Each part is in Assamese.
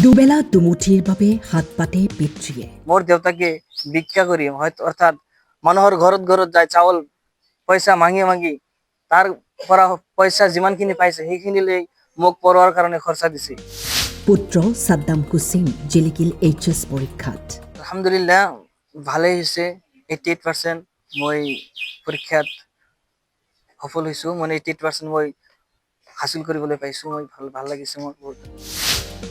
দুবেলা দুমুঠিৰ বাবে হাত পাতে পিতৃয়ে। মোৰ দেউতাকে ভিক্ষা কৰি হয়তো অৰ্থাৎ মানুহৰ ঘৰত ঘৰত যায় চাউল পইচা মাগি মাগি তাৰ পৰা পইচা যিমানখিনি পাইছে সেইখিনিলৈ মোক পঢ়োৱাৰ কাৰণে খৰচা দিছে। পুত্ৰ সাদ্দাম হুছেইন জিলিকিল এইচএছ পৰীক্ষাত। আলহামদুলিল্লাহ ভালেই হৈছে। 88% মই পৰীক্ষাত সফল হৈছোঁ। মানে 88% মই হাসিল কৰিবলৈ পাইছোঁ। মই ভাল লাগিছে মোৰ বহুত।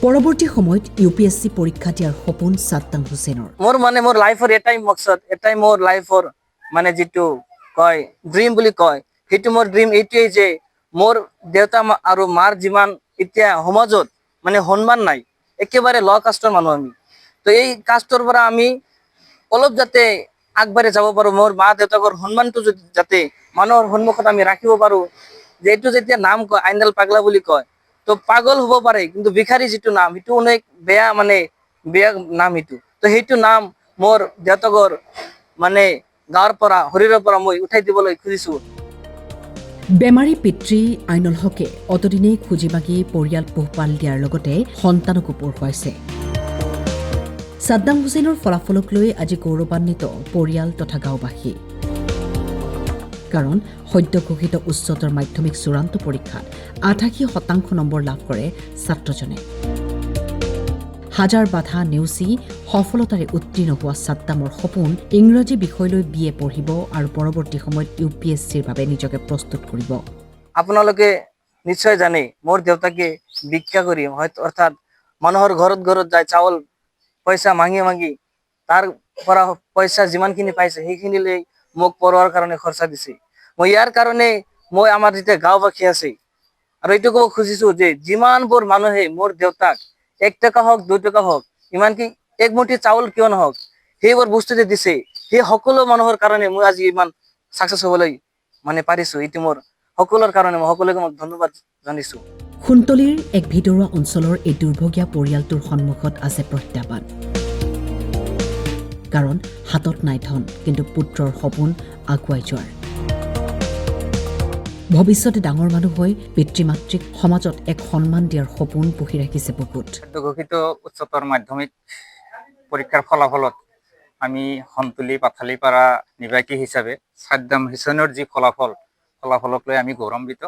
পৰৱৰ্তী সময়ত ইউপিএছচি পৰীক্ষা দিয়াৰ সপোন সাদ্দাম হুছেইনৰ। মোৰ লাইফৰ এটাই মকসদ, এটাই মোৰ লাইফৰ মানে যিটো কয় ড্ৰিম বুলি কয়, সেইটো মোৰ ড্ৰিম এইটোৱেই যে মোৰ দেউতা আৰু মাৰ যিমান এতিয়া সমাজত মানে সন্মান নাই, একেবাৰে ল' কাষ্টৰ মানুহ আমি, তো এই কাষ্টৰ পৰা আমি অলপ যাতে আগবাঢ়ি যাব পাৰোঁ, মোৰ মা দেউতাকৰ সন্মানটো যাতে মানুহৰ সন্মুখত আমি ৰাখিব পাৰোঁ। যে এইটো যেতিয়া নাম কয় আইনাল পাগলা বুলি কয়, তো পাগল হ'ব পাৰে কিন্তু ভিখাৰী যিটো নাম সেইটো অনেক বেয়া, মানে বেয়া নাম সেইটো। তো সেইটো নাম মোৰ দেউতাকৰ মানে গাঁৱৰ পৰা শৰীৰৰ পৰা মই উঠাই দিবলৈ খুজিছোঁ। বেমাৰী পিতৃ আইনুল হকে অতদিনেই খুজি মাগি পৰিয়াল পোহপাল দিয়াৰ লগতে সন্তানকো পঢ়ুৱাইছে। সাদ্দাম হুছেইনৰ ফলাফলক লৈ আজি গৌৰৱান্বিত পৰিয়াল তথা গাঁওবাসী। কাৰণ সদ্য ঘোষিত উচ্চতৰ মাধ্যমিক চূড়ান্ত পৰীক্ষাত ৮৮% নম্বৰ লাভ কৰে ছাত্ৰজনে। হাজাৰ বাধা নেওচি সফলতাৰে উত্তীৰ্ণ হোৱা সাদ্দামৰ সপোন ইংৰাজী বিষয়লৈ BA পঢ়িব আৰু পৰৱৰ্তী সময়ত ইউপিএছচিৰ বাবে নিজকে প্ৰস্তুত কৰিব। আপোনালোকে নিশ্চয় জানে মোৰ দেউতাকে ভিক্ষা কৰি হয়তো অৰ্থাৎ মানুহৰ ঘৰত ঘৰত যায় চাউল পইচা মাগি মাগি তাৰ পৰা পইচা যিমানখিনি পাইছে সেইখিনিলৈ মোক পঢ়োৱাৰ কাৰণে খৰচা দিছে। মই ইয়াৰ কাৰণে মই আমাৰ যেতিয়া গাঁওবাসী আছে আৰু এইটো ক'ব খুজিছোঁ যে যিমানবোৰ মানুহে মোৰ দেউতাক 1 টকা হওক 2 টকা হওক ইমানকি এক মুঠি চাউল কিয় নহওক সেইবোৰ বস্তু যে দিছে, সেই সকলো মানুহৰ কাৰণে মই আজি ইমান ছাকচেছ হ'বলৈ মানে পাৰিছোঁ। এইটো মোৰ সকলোৰ কাৰণে মই সকলোকে মই ধন্যবাদ জানিছোঁ। সোণতলীৰ এক ভিতৰুৱা অঞ্চলৰ এই দুৰ্ভগীয়া পৰিয়ালটোৰ সন্মুখত আছে প্ৰত্যাহ্বান। কাৰণ হাতত নাই ধন, কিন্তু পুত্ৰৰ সপোন আগুৱাই যোৱাৰ। ভৱিষ্যতে ডাঙৰ মানুহ হৈ পিতৃ মাতৃক সমাজত এক সন্মান দিয়াৰ সপোন পুহি ৰাখিছে বুকুত। ঘোষিত উচ্চতৰ মাধ্যমিক পৰীক্ষাৰ ফলাফলত আমি সন্তলী পাথালিপাৰা নিবাসী হিচাপে সাদ্দাম হুছেইনৰ যি ফলাফলক লৈ আমি গৌৰৱান্বিত।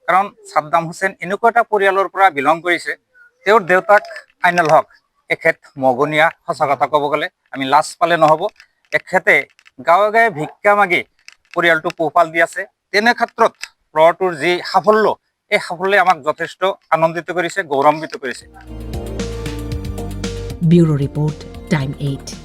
কাৰণ সাদ্দাম হুছেইন এনেকুৱা এটা পৰিয়ালৰ পৰা বিলং কৰিছে, তেওঁৰ দেউতাক আইনুল হক এখেত মগনীয়া, সঁচা কথা ক'ব গ'লে আমি লাজ পালে নহ'ব। এখেতে গাঁৱে গাঁৱে ভিক্ষা মাগি পৰিয়ালটো পোহপাল দি আছে। তেনে ক্ষেত্ৰত ল'ৰাটোৰ যি সাফল্য, এই সাফল্যই আমাক যথেষ্ট আনন্দিত কৰিছে, গৌৰৱান্বিত কৰিছে। Bureau report, time 8।